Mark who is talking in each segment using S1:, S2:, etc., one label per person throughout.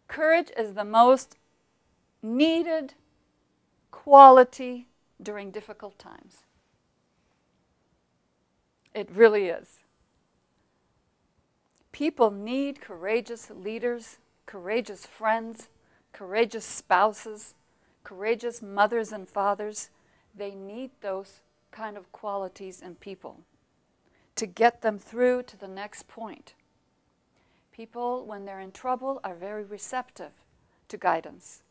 S1: Courage is the most needed quality during difficult times. It really is. People need courageous leaders, courageous friends, courageous spouses, courageous mothers and fathers. They need those kind of qualities in people to get them through to the next point. People, when they're in trouble, are very receptive to guidance.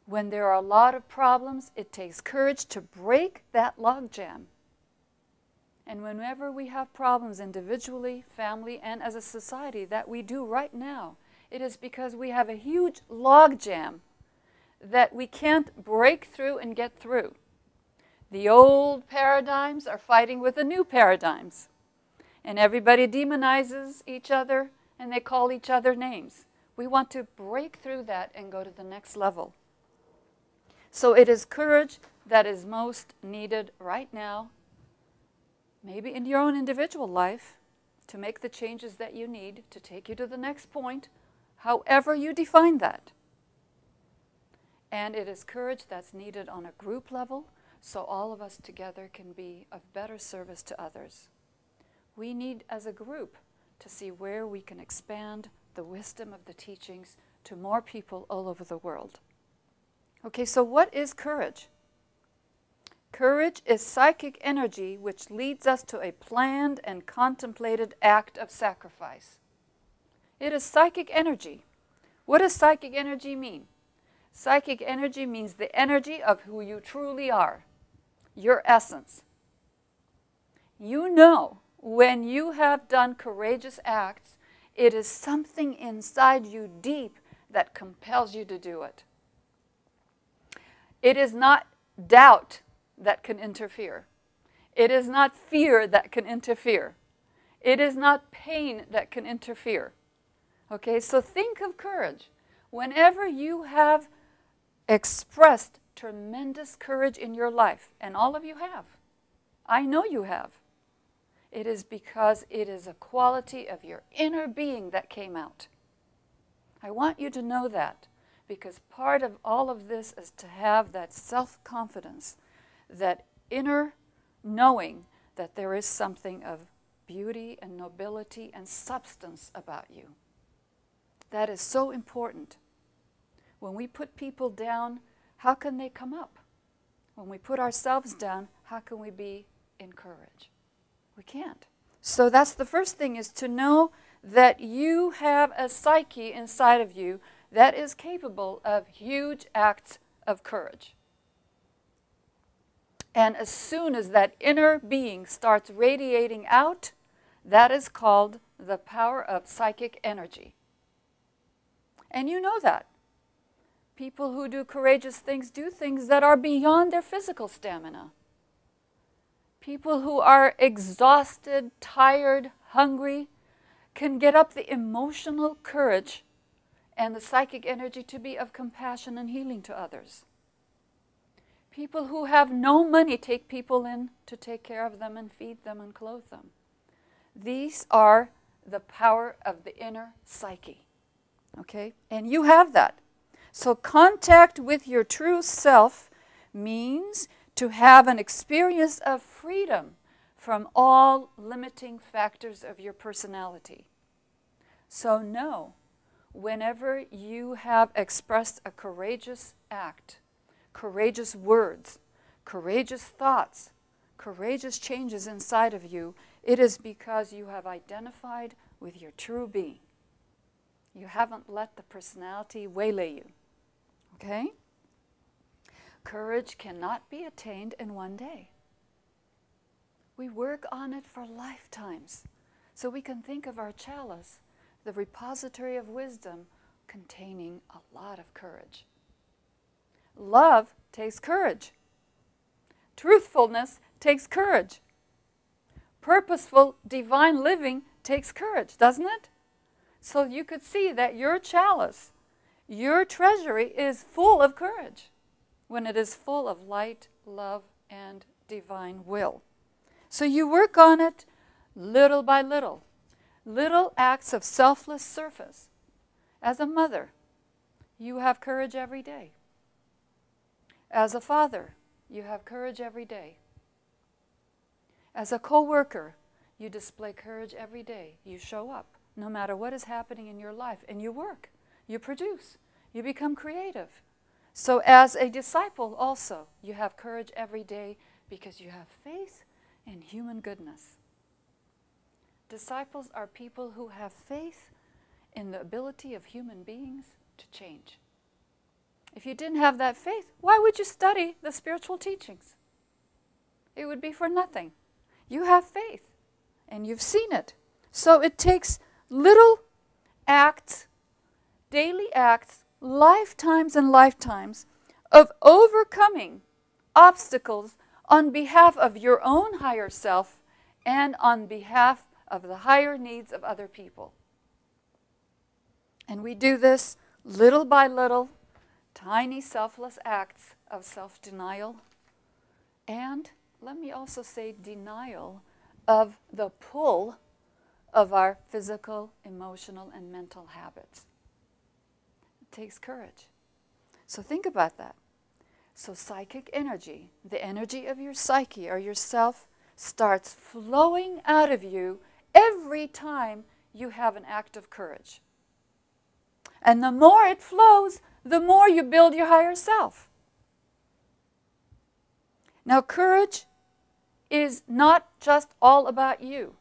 S1: When there are a lot of problems, it takes courage to break that logjam. And whenever we have problems individually, family, and as a society that we do right now, it is because we have a huge logjam that we can't break through and get through. The old paradigms are fighting with the new paradigms. And everybody demonizes each other and they call each other names. We want to break through that and go to the next level. So it is courage that is most needed right now, maybe in your own individual life, to make the changes that you need to take you to the next point, however you define that. And it is courage that's needed on a group level, so all of us together can be of better service to others. We need, as a group, to see where we can expand the wisdom of the teachings to more people all over the world. Okay, so what is courage? Courage is psychic energy which leads us to a planned and contemplated act of sacrifice. It is psychic energy. What does psychic energy mean? Psychic energy means the energy of who you truly are, your essence. You know, when you have done courageous acts, it is something inside you deep that compels you to do it. It is not doubt that can interfere. It is not fear that can interfere. It is not pain that can interfere. Okay, so think of courage. Whenever you have expressed tremendous courage in your life, and all of you have, I know you have, it is because it is a quality of your inner being that came out. I want you to know that, because part of all of this is to have that self-confidence, that inner knowing that there is something of beauty and nobility and substance about you. That is so important. When we put people down, how can they come up? When we put ourselves down, how can we be in courage? We can't. So that's the first thing, is to know that you have a psyche inside of you that is capable of huge acts of courage. And as soon as that inner being starts radiating out, that is called the power of psychic energy. And you know that. People who do courageous things do things that are beyond their physical stamina. People who are exhausted, tired, hungry, can get up the emotional courage and the psychic energy to be of compassion and healing to others. People who have no money take people in to take care of them and feed them and clothe them. These are the power of the inner psyche. Okay? And you have that. So contact with your true self means to have an experience of freedom from all limiting factors of your personality. So know, whenever you have expressed a courageous act, courageous words, courageous thoughts, courageous changes inside of you, it is because you have identified with your true being. You haven't let the personality waylay you. Okay? Courage cannot be attained in one day. We work on it for lifetimes. So we can think of our chalice, the repository of wisdom, containing a lot of courage. Love takes courage. Truthfulness takes courage. Purposeful, divine living takes courage, doesn't it? So you could see that your chalice, your treasury, is full of courage when it is full of light, love, and divine will. So you work on it little by little. Little acts of selfless service. As a mother, you have courage every day. As a father, you have courage every day. As a co-worker, you display courage every day. You show up, no matter what is happening in your life, and you work, you produce, you become creative. So as a disciple also, you have courage every day because you have faith in human goodness. Disciples are people who have faith in the ability of human beings to change. If you didn't have that faith, why would you study the spiritual teachings? It would be for nothing. You have faith, and you've seen it. So it takes little acts, daily acts, lifetimes and lifetimes of overcoming obstacles on behalf of your own higher self and on behalf of the higher needs of other people. And we do this little by little, tiny selfless acts of self-denial, and let me also say denial of the pull of our physical, emotional, and mental habits. It takes courage. So think about that. So psychic energy, the energy of your psyche or yourself, starts flowing out of you every time you have an act of courage. And the more it flows, the more you build your higher self. Now, courage is not just all about you.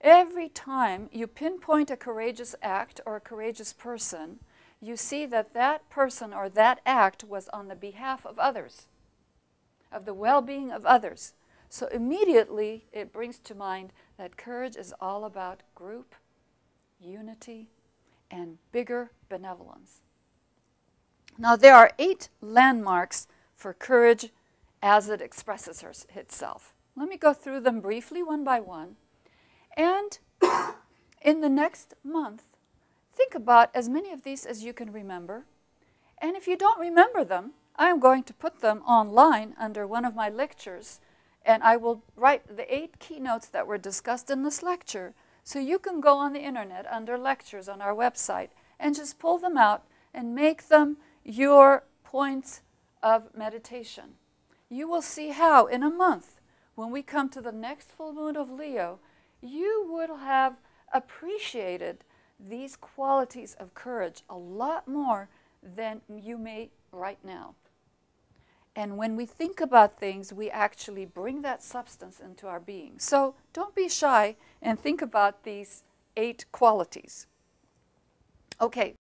S1: Every time you pinpoint a courageous act or a courageous person, you see that that person or that act was on the behalf of others, of the well-being of others. So immediately it brings to mind that courage is all about group, unity, and bigger benevolence. Now there are 8 landmarks for courage as it expresses itself. Let me go through them briefly, one by one. And in the next month, think about as many of these as you can remember. And if you don't remember them, I'm going to put them online under one of my lectures, and I will write the 8 keynotes that were discussed in this lecture, so you can go on the internet under lectures on our website and just pull them out and make them your points of meditation. You will see how in a month, when we come to the next full moon of Leo, you will have appreciated these qualities of courage a lot more than you may right now. And when we think about things, we actually bring that substance into our being. So don't be shy and think about these 8 qualities. Okay.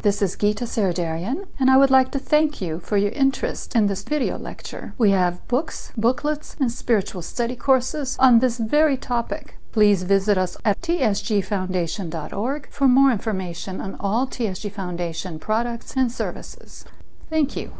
S1: This is Gita Saraydarian, and I would like to thank you for your interest in this video lecture. We have books, booklets, and spiritual study courses on this very topic. Please visit us at tsgfoundation.org for more information on all TSG Foundation products and services. Thank you.